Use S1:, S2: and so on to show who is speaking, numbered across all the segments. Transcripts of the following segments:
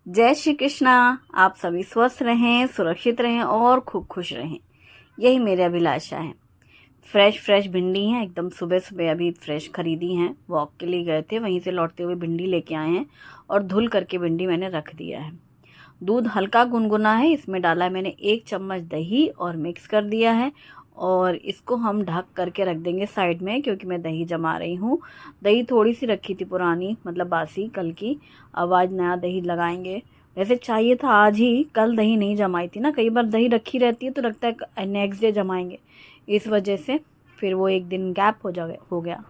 S1: जय श्री कृष्णा। आप सभी स्वस्थ रहें, सुरक्षित रहें और खूब खुश रहें, यही मेरी अभिलाषा है। फ्रेश फ्रेश भिंडी हैं, एकदम सुबह सुबह अभी फ्रेश खरीदी हैं। वॉक के लिए गए थे, वहीं से लौटते हुए भिंडी लेके आए हैं और धुल करके भिंडी मैंने रख दिया है। दूध हल्का गुनगुना है, इसमें डाला है मैंने 1 चम्मच दही और मिक्स कर दिया है। और इसको हम ढक करके रख देंगे साइड में, क्योंकि मैं दही जमा रही हूँ। दही थोड़ी सी रखी थी पुरानी, मतलब बासी कल की। अब आज नया दही लगाएंगे। वैसे चाहिए था आज ही, कल दही नहीं जमाई थी ना। कई बार दही रखी रहती है तो लगता है नेक्स्ट डे जमाएंगे, इस वजह से फिर वो एक दिन गैप हो गया।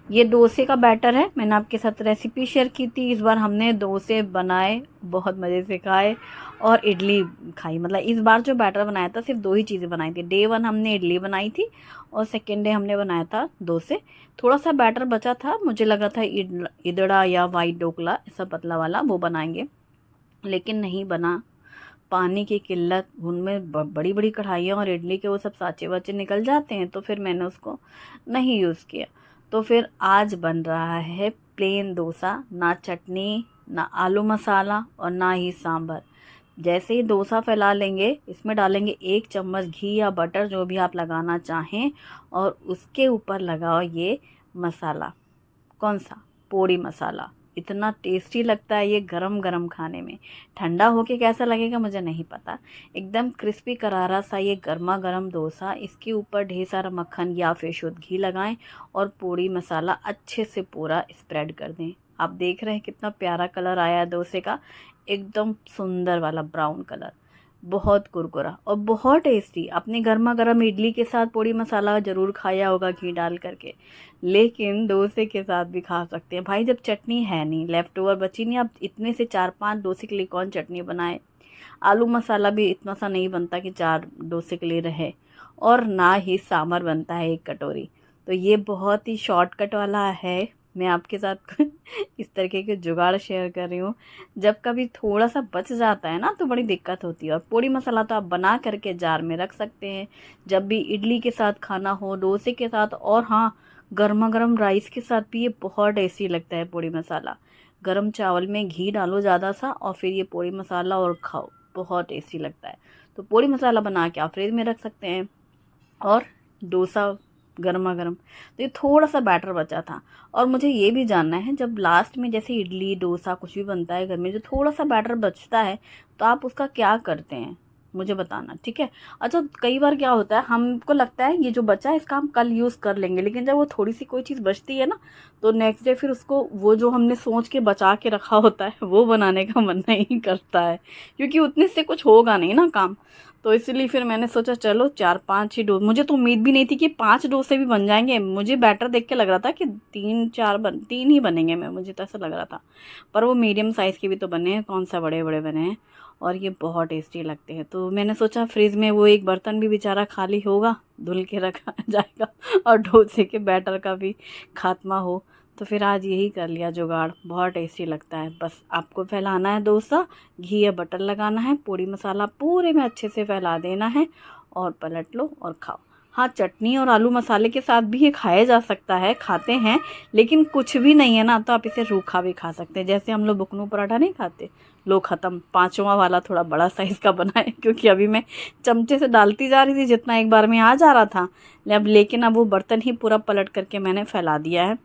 S1: ये डोसे का बैटर है, मैंने आपके साथ रेसिपी शेयर की थी। इस बार हमने डोसे बनाए, बहुत मज़े से खाए और इडली खाई। मतलब इस बार जो बैटर बनाया था सिर्फ 2 ही चीज़ें बनाई थी। डे 1 हमने इडली बनाई थी और सेकेंड डे हमने बनाया था डोसे। थोड़ा सा बैटर बचा था, मुझे लगा था इदड़ा या वाइट ढोकला ऐसा पतला वाला वो बनाएंगे, लेकिन नहीं बना। पानी की किल्लत, उनमें बड़ी बड़ी कढ़ाइयाँ और इडली के वो सब साँचे वाचे निकल जाते हैं, तो फिर मैंने उसको नहीं यूज़ किया। तो फिर आज बन रहा है प्लेन डोसा, ना चटनी, ना आलू मसाला और ना ही सांभर। जैसे ही डोसा फैला लेंगे, इसमें डालेंगे 1 चम्मच घी या बटर, जो भी आप लगाना चाहें, और उसके ऊपर लगाओ ये मसाला। कौन सा? पोड़ी मसाला। इतना टेस्टी लगता है ये गरम गरम खाने में। ठंडा होके कैसा लगेगा मुझे नहीं पता। एकदम क्रिस्पी करारा सा ये गर्मा गर्म डोसा, इसके ऊपर ढेर सारा मक्खन या फिर शुद्ध घी लगाएं और पोड़ी मसाला अच्छे से पूरा स्प्रेड कर दें। आप देख रहे हैं कितना प्यारा कलर आया है डोसे का, एकदम सुंदर वाला ब्राउन कलर, बहुत कुरकुरा और बहुत टेस्टी। अपने गर्मा गर्म इडली के साथ पोड़ी मसाला ज़रूर खाया होगा घी डाल करके, लेकिन डोसे के साथ भी खा सकते हैं भाई। जब चटनी है नहीं, लेफ़्ट ओवर बची नहीं, अब इतने से 4-5 डोसे के लिए कौन चटनी बनाए। आलू मसाला भी इतना सा नहीं बनता कि 4 डोसे के लिए रहे, और ना ही सांभर बनता है 1 कटोरी। तो ये बहुत ही शॉर्टकट वाला है। मैं आपके साथ इस तरीके के जुगाड़ शेयर कर रही हूँ। जब कभी थोड़ा सा बच जाता है ना तो बड़ी दिक्कत होती है। और पोड़ी मसाला तो आप बना करके जार में रख सकते हैं, जब भी इडली के साथ खाना हो, डोसे के साथ, और हाँ, गर्मा गर्म राइस के साथ भी ये बहुत टेस्टी लगता है पोड़ी मसाला। गरम चावल में घी डालो ज़्यादा सा और फिर ये पोड़ी मसाला और खाओ, बहुत टेस्टी लगता है। तो पोड़ी मसाला बना के आप फ्रिज में रख सकते हैं। और डोसा गरमा गरम, तो ये थोड़ा सा बैटर बचा था। और मुझे ये भी जानना है, जब लास्ट में जैसे इडली डोसा कुछ भी बनता है घर में, जो थोड़ा सा बैटर बचता है, तो आप उसका क्या करते हैं मुझे बताना, ठीक है। अच्छा, कई बार क्या होता है, हमको लगता है ये जो बचा है इसका हम कल यूज़ कर लेंगे, लेकिन जब वो थोड़ी सी कोई चीज़ बचती है ना, तो नेक्स्ट डे फिर उसको, वो जो हमने सोच के बचा के रखा होता है, वो बनाने का मन नहीं करता है, क्योंकि उतने से कुछ होगा नहीं ना काम। तो इसलिए फिर मैंने सोचा चलो 4-5 ही डोसे, मुझे तो उम्मीद भी नहीं थी कि 5 डोसे भी बन जाएंगे। मुझे बैटर देख के लग रहा था कि 3 ही बनेंगे, मुझे तो ऐसा लग रहा था। पर वो मीडियम साइज़ के भी तो बने हैं, कौन सा बड़े बड़े बने हैं, और ये बहुत टेस्टी लगते हैं। तो मैंने सोचा फ्रिज में वो एक बर्तन भी बेचारा खाली होगा, धुल के रखा जाएगा और डोसे के बैटर का भी खात्मा हो। तो फिर आज यही कर लिया जुगाड़, बहुत टेस्टी लगता है। बस आपको फैलाना है डोसा, घी या बटर लगाना है, पोड़ी मसाला पूरे में अच्छे से फैला देना है और पलट लो और खाओ। हाँ, चटनी और आलू मसाले के साथ भी ये खाया जा सकता है, खाते हैं, लेकिन कुछ भी नहीं है ना तो आप इसे रूखा भी खा सकते हैं। जैसे हम लोग बुकनू पराठा नहीं खाते, लो ख़त्म, 5वां वाला थोड़ा बड़ा साइज़ का बनाए, क्योंकि अभी मैं चमचे से डालती जा रही थी जितना एक बार में आ जा रहा था। लेकिन अब वो बर्तन ही पूरा पलट करके मैंने फैला दिया है।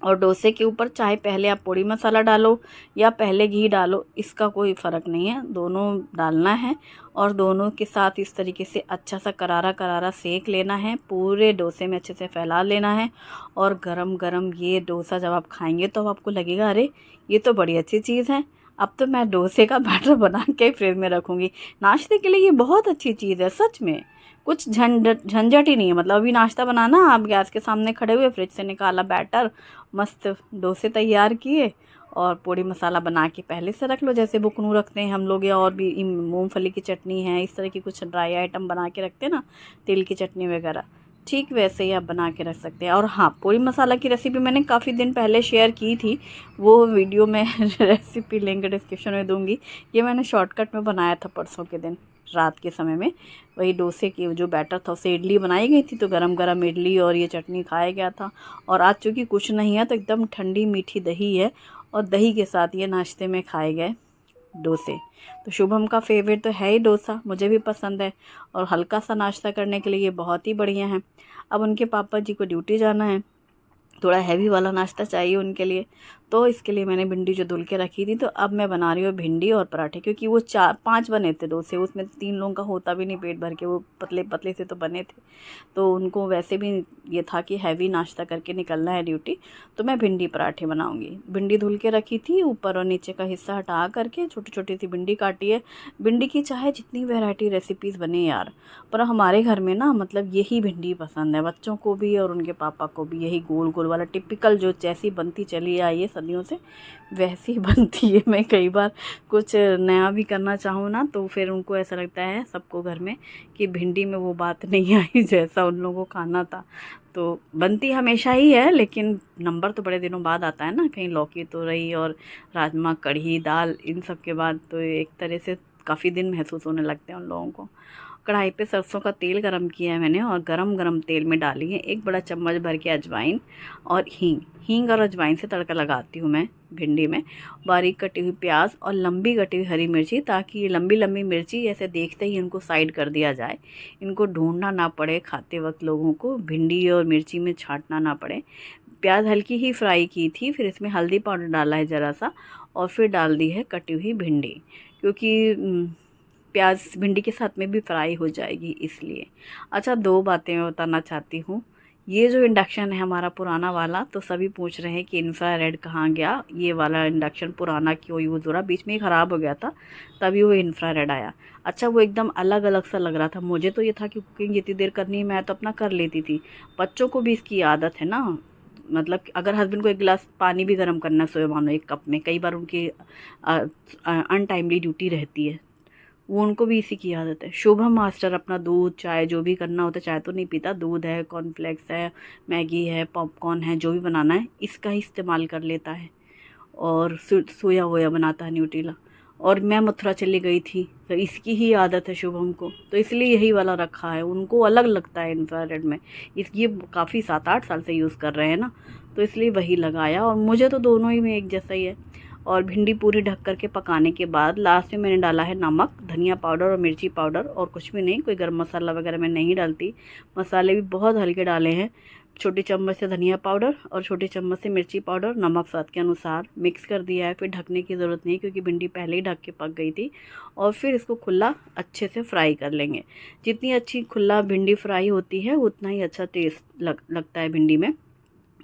S1: और डोसे के ऊपर चाहे पहले आप पोड़ी मसाला डालो या पहले घी डालो, इसका कोई फ़र्क नहीं है, दोनों डालना है। और दोनों के साथ इस तरीके से अच्छा सा करारा करारा सेक लेना है, पूरे डोसे में अच्छे से फैला लेना है। और गरम गरम ये डोसा जब आप खाएंगे तो आपको लगेगा अरे ये तो बड़ी अच्छी चीज़ है। अब तो मैं डोसे का बैटर बना के फ्रिज में रखूँगी। नाश्ते के लिए ये बहुत अच्छी चीज़ है सच में, कुछ झंझट ही नहीं है। मतलब अभी नाश्ता बनाना, आप गैस के सामने खड़े हुए, फ्रिज से निकाला बैटर, मस्त डोसे तैयार किए और पोड़ी मसाला बना के पहले से रख लो, जैसे बुकनू रखते हैं हम लोग, या और भी मूंगफली की चटनी है, इस तरह की कुछ ड्राई आइटम बना के रखते हैं ना, तिल की चटनी वगैरह, ठीक वैसे ही आप बना के रख सकते हैं। और हाँ, पोड़ी मसाला की रेसिपी मैंने काफ़ी दिन पहले शेयर की थी, वो वीडियो मैं रेसिपी लिंक डिस्क्रिप्शन में दूंगी। ये मैंने शॉर्टकट में बनाया था परसों के दिन रात के समय में। वही डोसे की जो बैटर था उससे इडली बनाई गई थी, तो गरम गरम इडली और ये चटनी खाया गया था। और आज चूँकि कुछ नहीं है तो एकदम ठंडी मीठी दही है, और दही के साथ ये नाश्ते में खाए गए। डोसे। तो शुभम का फेवरेट तो है ही डोसा, मुझे भी पसंद है और हल्का सा नाश्ता करने के लिए ये बहुत ही बढ़िया है। अब उनके पापा जी को ड्यूटी जाना है, थोड़ा हैवी वाला नाश्ता चाहिए उनके लिए, तो इसके लिए मैंने भिंडी जो धुल के रखी थी, तो अब मैं बना रही हूँ भिंडी और पराठे, क्योंकि वो 4-5 बने थे डोसे, उसमें 3 लोगों का होता भी नहीं पेट भर के, वो पतले पतले से तो बने थे। तो उनको वैसे भी ये था कि हैवी नाश्ता करके निकलना है ड्यूटी, तो मैं भिंडी पराठे बनाऊँगी। भिंडी धुल के रखी थी, ऊपर और नीचे का हिस्सा हटा करके छोटी छोटी सी भिंडी काटी है। भिंडी की चाहे जितनी वैरायटी रेसिपीज़ बने यार, पर हमारे घर में ना मतलब यही भिंडी पसंद है, बच्चों को भी और उनके पापा को भी। यही गोल गोल वाला टिपिकल जो जैसी बनती चली आई है सदियों से वैसी बनती है। मैं कई बार कुछ नया भी करना चाहूँ ना, तो फिर उनको ऐसा लगता है सबको घर में कि भिंडी में वो बात नहीं आई जैसा उन लोगों को खाना था। तो बनती हमेशा ही है, लेकिन नंबर तो बड़े दिनों बाद आता है ना, कहीं लौकी तो रही और राजमा कढ़ी दाल इन सब के बाद, तो एक तरह से काफ़ी दिन महसूस होने लगते हैं उन लोगों को। कढ़ाई पे सरसों का तेल गरम किया है मैंने, और गरम गरम तेल में डाली है 1 बड़ा चम्मच भर के अजवाइन और हींग और अजवाइन से तड़का लगाती हूँ मैं भिंडी में। बारीक कटी हुई प्याज और लंबी कटी हुई हरी मिर्ची, ताकि ये लंबी लंबी मिर्ची ऐसे देखते ही इनको साइड कर दिया जाए, इनको ढूंढना ना पड़े खाते वक्त लोगों को, भिंडी और मिर्ची में छांटना ना पड़े। प्याज हल्की ही फ्राई की थी, फिर इसमें हल्दी पाउडर डाला है ज़रा सा, और फिर डाल दी है कटी हुई भिंडी, क्योंकि प्याज भिंडी के साथ में भी फ्राई हो जाएगी इसलिए। अच्छा, 2 बातें मैं बताना चाहती हूँ। ये जो इंडक्शन है हमारा पुराना वाला, तो सभी पूछ रहे हैं कि इंफ्रारेड कहाँ गया, ये वाला इंडक्शन पुराना क्यों यूज़ हो रहा, बीच में ही ख़राब हो गया था तभी वो इंफ्रारेड आया। अच्छा, वो एकदम अलग अलग सा लग रहा था, मुझे तो ये था कि कुकिंग जितनी देर करनी है मैं तो अपना कर लेती थी, बच्चों को भी इसकी आदत है ना। मतलब अगर हस्बैंड को 1 गिलास पानी भी गर्म करना है, सोए मानो 1 कप में, कई बार उनकी अनटाइमली ड्यूटी रहती है, वो उनको भी इसी की आदत है। शुभम मास्टर अपना दूध चाय जो भी करना होता है, चाय तो नहीं पीता, दूध है, कॉर्नफ्लेक्स है, मैगी है, पॉपकॉर्न है, जो भी बनाना है इसका ही इस्तेमाल कर लेता है, और सोया वोया बनाता है न्यूट्रीला। और मैं मथुरा चली गई थी तो इसकी ही आदत है शुभम को, तो इसलिए यही वाला रखा है, उनको अलग लगता है इंफ्रारेड में। ये काफ़ी 7-8 साल से यूज़ कर रहे हैं ना, तो इसलिए वही लगाया, और मुझे तो दोनों ही में एक जैसा ही है। और भिंडी पूरी ढक करके पकाने के बाद लास्ट में मैंने डाला है नमक, धनिया पाउडर और मिर्ची पाउडर, और कुछ भी नहीं, कोई गर्म मसाला वगैरह मैं नहीं डालती। मसाले भी बहुत हल्के डाले हैं, छोटी चम्मच से धनिया पाउडर और छोटी चम्मच से मिर्ची पाउडर, नमक स्वाद के अनुसार मिक्स कर दिया है। फिर ढकने की ज़रूरत नहीं, क्योंकि भिंडी पहले ही ढक के पक गई थी। और फिर इसको खुला अच्छे से फ्राई कर लेंगे। जितनी अच्छी खुला भिंडी फ्राई होती है उतना ही अच्छा टेस्ट लगता है भिंडी में।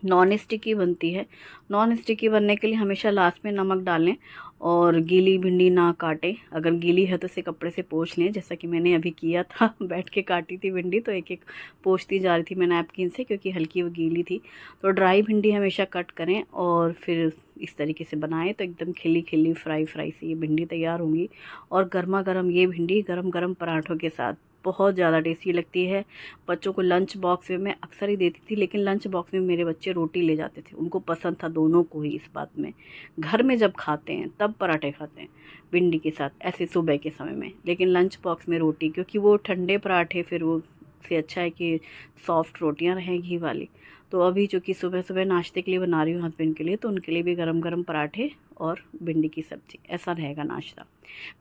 S1: नॉन स्टिकी बनती है। नॉन स्टिकी बनने के लिए हमेशा लास्ट में नमक डालें, और गीली भिंडी ना काटें। अगर गीली है तो इसे कपड़े से पोंछ लें, जैसा कि मैंने अभी किया था। बैठ के काटी थी भिंडी, तो एक एक पोंछती जा रही थी मैं नैपकिन से, क्योंकि हल्की वो गीली थी। तो ड्राई भिंडी हमेशा कट करें और फिर इस तरीके से बनाएं, तो एकदम खिली खिली फ्राई फ्राई सी ये भिंडी तैयार होंगी। और गर्मा गर्म ये भिंडी गरम गरम पराठों के साथ बहुत ज़्यादा टेस्टी लगती है। बच्चों को लंच बॉक्स में मैं अक्सर ही देती थी, लेकिन लंच बॉक्स में मेरे बच्चे रोटी ले जाते थे, उनको पसंद था दोनों को ही इस बात में। घर में जब खाते हैं तब पराठे खाते हैं भिंडी के साथ, ऐसे सुबह के समय में, लेकिन लंच बॉक्स में रोटी, क्योंकि वो ठंडे पराठे फिर वो से अच्छा है कि सॉफ्ट रोटियां रहें घी वाली। तो अभी चूँकि सुबह सुबह नाश्ते के लिए बना रही हूँ हस्बैंड के लिए, तो उनके लिए भी गरम गरम पराठे और भिंडी की सब्ज़ी, ऐसा रहेगा नाश्ता।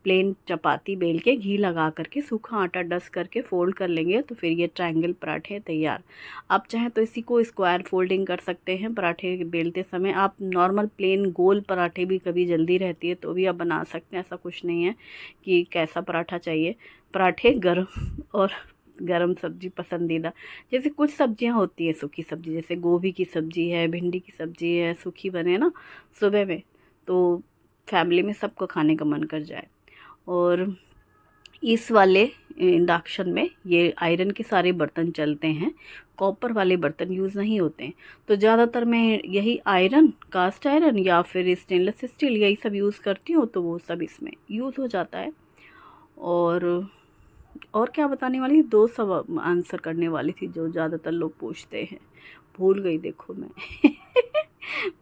S1: प्लेन चपाती बेल के घी लगा करके सूखा आटा डस्ट करके फोल्ड कर लेंगे, तो फिर ये ट्रायंगल पराठे तैयार। आप चाहें तो इसी को स्क्वायर फोल्डिंग कर सकते हैं पराठे बेलते समय। आप नॉर्मल प्लेन गोल पराठे भी कभी जल्दी रहती है तो भी आप बना सकते हैं, ऐसा कुछ नहीं है कि कैसा पराठा चाहिए। पराठे गर्म और गरम सब्जी पसंदीदा, जैसे कुछ सब्जियां होती है सूखी सब्जी, जैसे गोभी की सब्जी है, भिंडी की सब्जी है, सूखी बने ना सुबह में, तो फैमिली में सबको खाने का मन कर जाए। और इस वाले इंडक्शन में ये आयरन के सारे बर्तन चलते हैं, कॉपर वाले बर्तन यूज़ नहीं होते हैं। तो ज़्यादातर मैं यही आयरन, कास्ट आयरन या फिर स्टेनलेस स्टील यही सब यूज़ करती हूँ, तो वो सब इसमें यूज़ हो जाता है। और क्या बताने वाली, 2 सब आंसर करने वाली थी जो ज़्यादातर लोग पूछते हैं, भूल गई देखो मैं।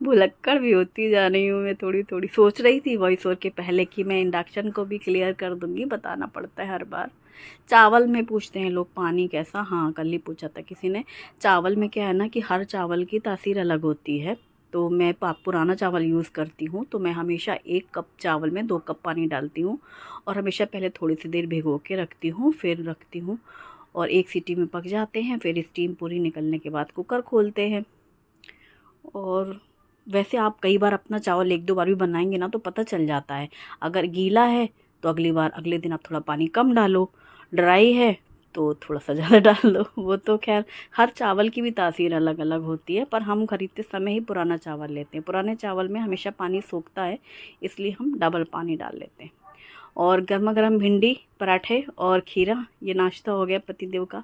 S1: भुलक्कड़ भी होती जा रही हूँ मैं, थोड़ी थोड़ी सोच रही थी वॉइस ओवर के पहले कि मैं इंडक्शन को भी क्लियर कर दूंगी, बताना पड़ता है हर बार। चावल में पूछते हैं लोग पानी कैसा, हाँ कल ही पूछा था किसी ने। चावल में क्या है ना कि हर चावल की तासीर अलग होती है, तो मैं पुराना चावल यूज़ करती हूँ, तो मैं हमेशा 1 कप चावल में 2 कप पानी डालती हूँ और हमेशा पहले थोड़ी सी देर भिगो के रखती हूँ, फिर रखती हूँ और 1 सीटी में पक जाते हैं। फिर स्टीम पूरी निकलने के बाद कुकर खोलते हैं। और वैसे आप कई बार अपना चावल 1-2 बार भी बनाएंगे ना तो पता चल जाता है। अगर गीला है तो अगले दिन आप थोड़ा पानी कम डालो, ड्राई है तो थोड़ा सा ज़्यादा डाल दो। वो तो खैर हर चावल की भी तासीर अलग अलग होती है, पर हम खरीदते समय ही पुराना चावल लेते हैं। पुराने चावल में हमेशा पानी सोखता है, इसलिए हम डबल पानी डाल लेते हैं। और गर्मा गर्म भिंडी पराठे और खीरा, ये नाश्ता हो गया पतिदेव का।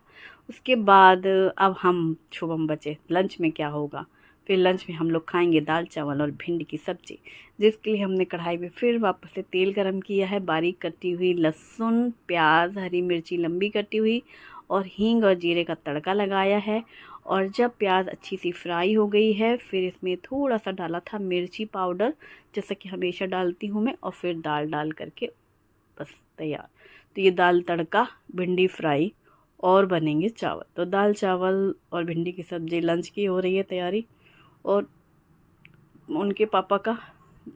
S1: उसके बाद अब हम शुभम बचे, लंच में क्या होगा। फिर लंच में हम लोग खाएंगे दाल चावल और भिंडी की सब्ज़ी, जिसके लिए हमने कढ़ाई में फिर वापस से तेल गरम किया है। बारीक कटी हुई लहसुन, प्याज, हरी मिर्ची लंबी कटी हुई और हींग और जीरे का तड़का लगाया है। और जब प्याज अच्छी सी फ्राई हो गई है, फिर इसमें थोड़ा सा डाला था मिर्ची पाउडर, जैसा कि हमेशा डालती हूँ मैं, और फिर दाल डाल करके बस तैयार। तो ये दाल तड़का, भिंडी फ्राई और बनेंगे चावल। तो दाल चावल और भिंडी की सब्ज़ी लंच की हो रही है तैयारी। और उनके पापा का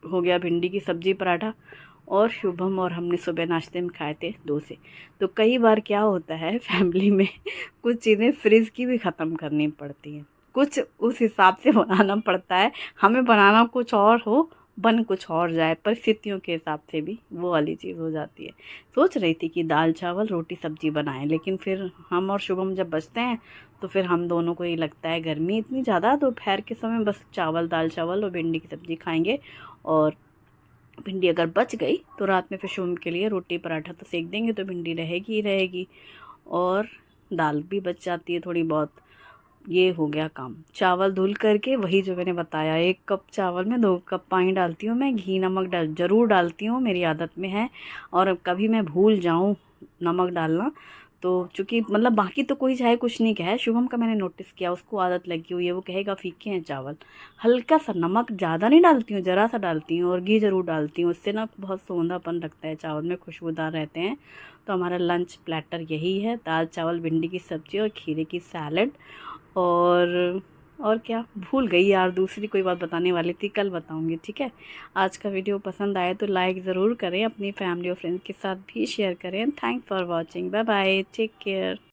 S1: हो गया भिंडी की सब्ज़ी पराठा, और शुभम और हमने सुबह नाश्ते में खाए थे डोसे। तो कई बार क्या होता है फैमिली में कुछ चीज़ें फ्रिज की भी ख़त्म करनी पड़ती हैं, कुछ उस हिसाब से बनाना पड़ता है। हमें बनाना कुछ और हो, बन कुछ और जाए, परिस्थितियों के हिसाब से भी वो वाली चीज़ हो जाती है। सोच रही थी कि दाल चावल रोटी सब्ज़ी बनाएं, लेकिन फिर हम और शुभम जब बचते हैं तो फिर हम दोनों को ये लगता है गर्मी इतनी ज़्यादा, दोपहर के समय बस चावल, दाल चावल और भिंडी की सब्ज़ी खाएंगे। और भिंडी अगर बच गई तो रात में फिर शुभम के लिए रोटी पराठा तो सेक देंगे, तो भिंडी रहेगी ही रहेगी। और दाल भी बच जाती है थोड़ी बहुत। ये हो गया काम। चावल धुल करके, वही जो मैंने बताया, 1 कप चावल में 2 कप पानी डालती हूँ मैं। घी नमक ज़रूर डालती हूँ, मेरी आदत में है। और कभी मैं भूल जाऊँ नमक डालना तो, चूँकि मतलब बाकी तो कोई चाहे कुछ नहीं कहे, शुभम का मैंने नोटिस किया, उसको आदत लगी हुई है, वो कहेगा फीके हैं चावल। हल्का सा नमक, ज़्यादा नहीं डालती हूँ, ज़रा सा डालती हूँ, और घी ज़रूर डालती हूँ। उससे ना बहुत सौंधापन लगता है चावल में, खुशबूदार रहते हैं। तो हमारा लंच प्लेटर यही है, दाल चावल भिंडी की सब्ज़ी और खीरे की सैलड। और क्या भूल गई यार, दूसरी कोई बात बताने वाली थी, कल बताऊंगी, ठीक है। आज का वीडियो पसंद आए तो लाइक ज़रूर करें, अपनी फैमिली और फ्रेंड्स के साथ भी शेयर करें। Thanks for watching, bye bye, take care.